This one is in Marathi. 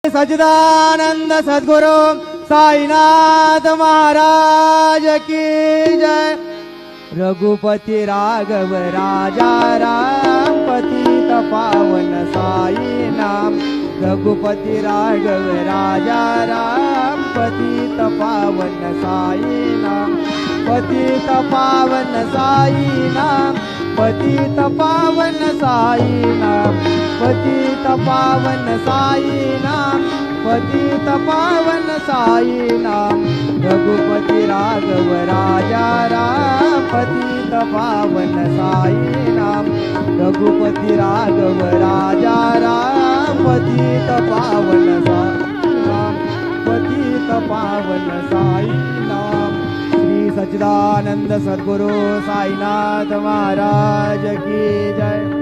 सच्चिदानंद सद्गुरु साईनाथ महाराज की जय। रघुपति राघव राजा राम पतित पावन साई नाम। रघुपति राघव राजा राम पतित पावन साई नाम। पतित पावन साई नाम। पतित पावन साई नाम। पतित पावन साई नाम। पतित पावन साई नाम। रघुपति राघव राजा राम पतित पावन साई नाम। रघुपति राघव राजा राम पतित पावन साई नाम। पतित पावन साई नाम। श्री सच्चिदानंद सद्गुरु साईनाथ महाराज की जय।